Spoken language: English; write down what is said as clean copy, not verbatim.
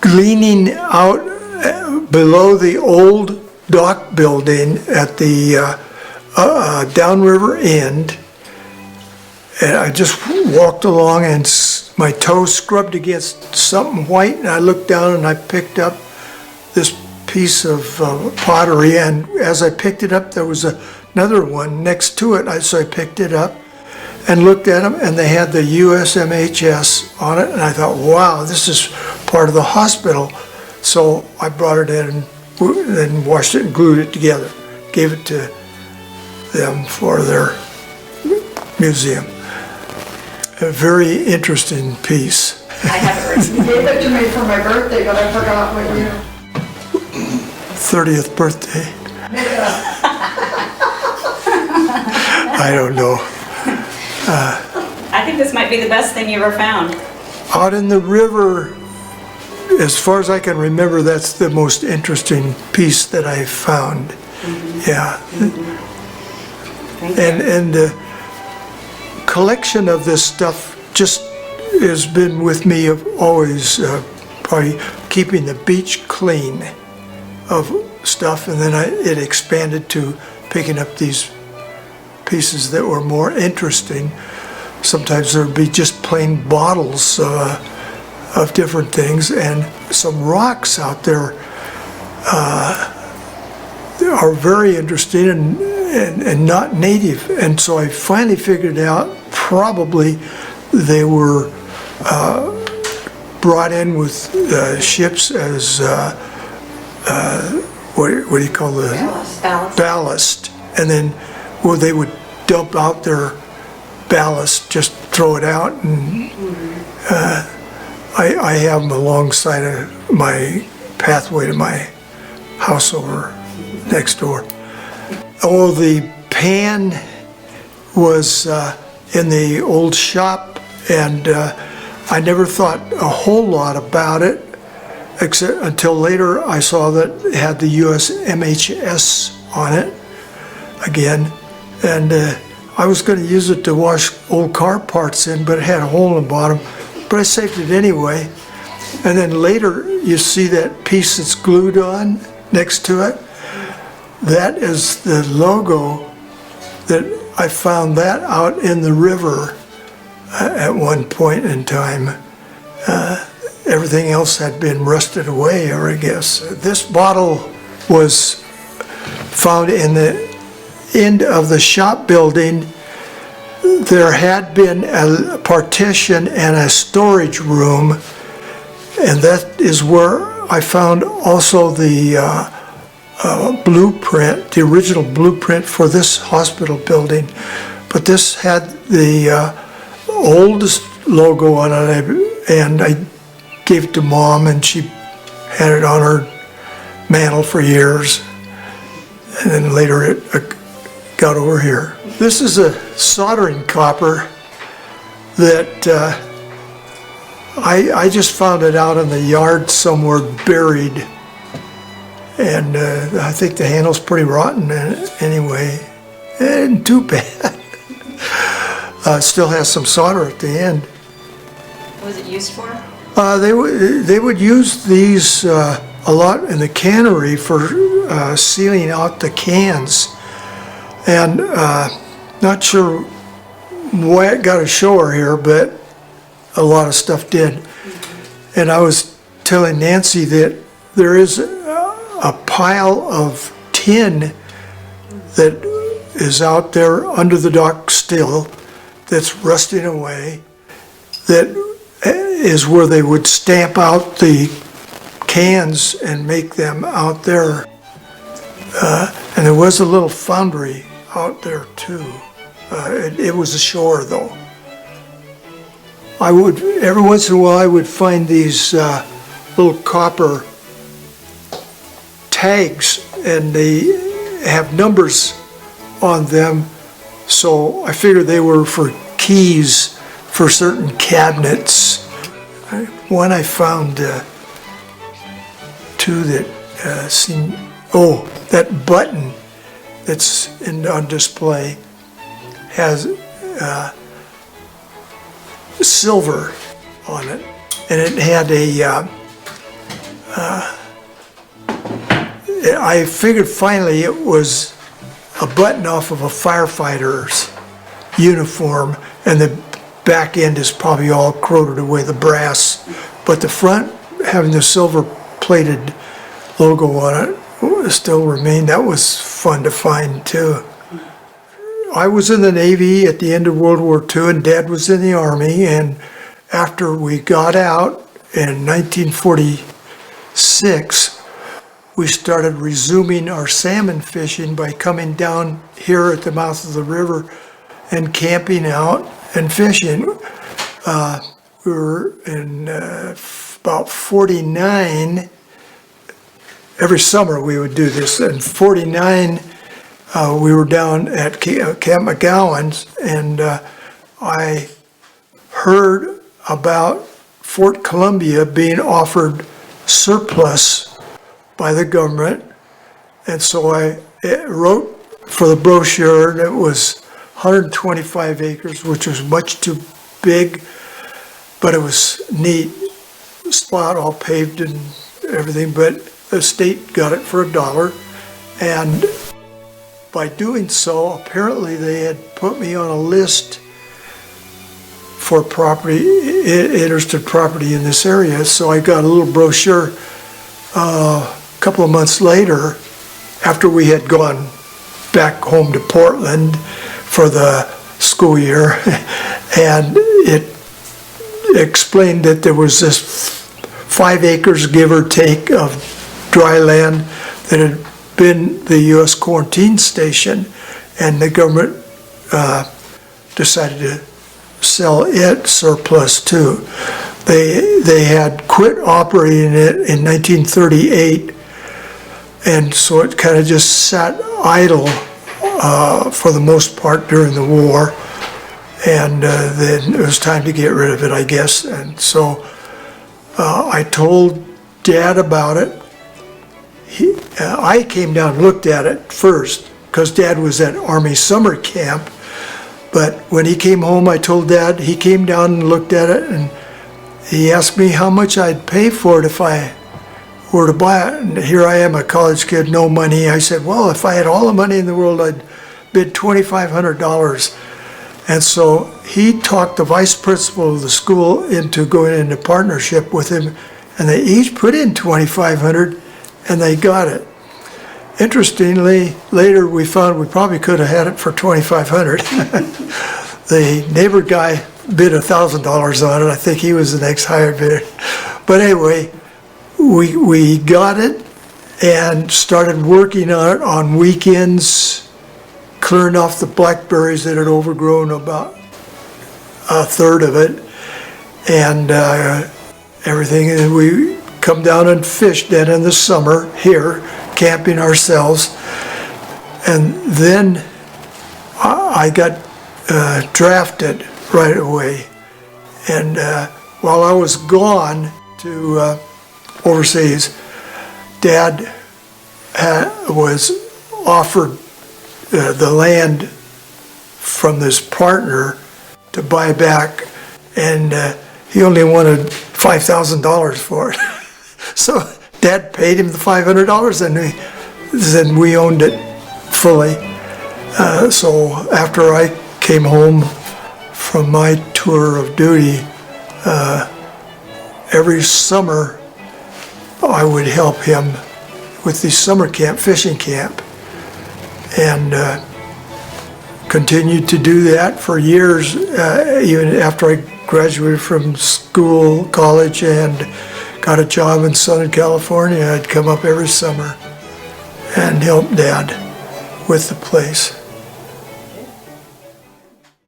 leaning out below the old dock building at the downriver end. And I just walked along and my toe scrubbed against something white, and I looked down and I picked up this piece of pottery, and as I picked it up there was another one next to it. So I picked it up and looked at them, and they had the USMHS on it, and I thought, wow, this is part of the hospital. So I brought it in and then washed it and glued it together, gave it to them for their museum. A very interesting piece. I have it written. You gave it to me for my birthday, but I forgot what year. 30th birthday. I don't know. I think this might be the best thing you ever found. Out in the river, as far as I can remember, that's the most interesting piece that I found. Yeah. And the collection of this stuff just has been with me of always, probably keeping the beach clean of stuff, and then it expanded to picking up these pieces that were more interesting. Sometimes there would be just plain bottles of different things, and some rocks out there are very interesting and not native. And so I finally figured out probably they were brought in with ships as what do you call the ballast, and then they would dump out their ballast, just throw it out, and I have them alongside of my pathway to my house over next door. Oh, the pan was in the old shop, and I never thought a whole lot about it, except until later I saw that it had the USMHS on it again, and I was going to use it to wash old car parts in, but it had a hole in the bottom, but I saved it anyway. And then later you see that piece that's glued on next to it. That is the logo that I found that out in the river at one point in time. Everything else had been rusted away, or I guess. This bottle was found in the end of the shop building. There had been a partition and a storage room, and that is where I found also the blueprint, the original blueprint for this hospital building. But this had the oldest logo on it, and I gave it to Mom, and she had it on her mantle for years, and then later it got over here. This is a soldering copper that I just found it out in the yard somewhere buried, and I think the handle's pretty rotten anyway, and too bad. It still has some solder at the end. What was it used for? They would use these a lot in the cannery for sealing out the cans, and not sure why it got ashore here, but a lot of stuff did. And I was telling Nancy that there is a pile of tin that is out there under the dock still, that's rusting away, that is where they would stamp out the cans and make them out there. And there was a little foundry out there too. It was ashore though. Every once in a while I would find these little copper tags, and they have numbers on them, so I figured they were for keys for certain cabinets. One I found too that seemed, that button that's on display has silver on it, and it had I figured finally it was a button off of a firefighter's uniform, and the back end is probably all corroded away, the brass, but the front, having the silver plated logo on it, still remained. That was fun to find too. I was in the Navy at the end of World War II, and Dad was in the Army, and after we got out in 1946, we started resuming our salmon fishing by coming down here at the mouth of the river and camping out and fishing. We were in about 49. Every summer we would do this. In 49, we were down at Camp McGowan's, and I heard about Fort Columbia being offered surplus by the government, and so I wrote for the brochure, and it was 125 acres, which was much too big, but it was neat spot, all paved and everything, but the state got it for $1, and by doing so, apparently they had put me on a list for interested property in this area, so I got a little brochure a couple of months later, after we had gone back home to Portland for the school year, and it explained that there was this 5 acres, give or take, of dry land that had been the U.S. quarantine station, and the government decided to sell it surplus too. They had quit operating it in 1938, and so it kind of just sat idle for the most part during the war, and then it was time to get rid of it, I guess. And so I told Dad about it. I came down and looked at it first because Dad was at Army summer camp, but when he came home, I told Dad. He came down and looked at it, and he asked me how much I'd pay for it if I were to buy it. And here I am, a college kid, no money. I said, well, if I had all the money in the world, I'd bid $2,500. And so he talked the vice principal of the school into going into partnership with him, and they each put in $2,500, and they got it. Interestingly, later we found we probably could have had it for $2,500. The neighbor guy bid $1,000 on it. I think he was the next hired bidder. But anyway, we got it and started working on it on weekends, clearing off the blackberries that had overgrown about a third of it, and everything. And we come down and fish then in the summer here, camping ourselves. And then I got drafted right away. And while I was gone to overseas, Dad was offered the land from this partner to buy back, and he only wanted $5,000 for it. So Dad paid him the $500, and then we owned it fully. So after I came home from my tour of duty, every summer I would help him with the summer camp, fishing camp, and continued to do that for years, even after I graduated from school, college, and got a job in Southern California. I'd come up every summer and help Dad with the place.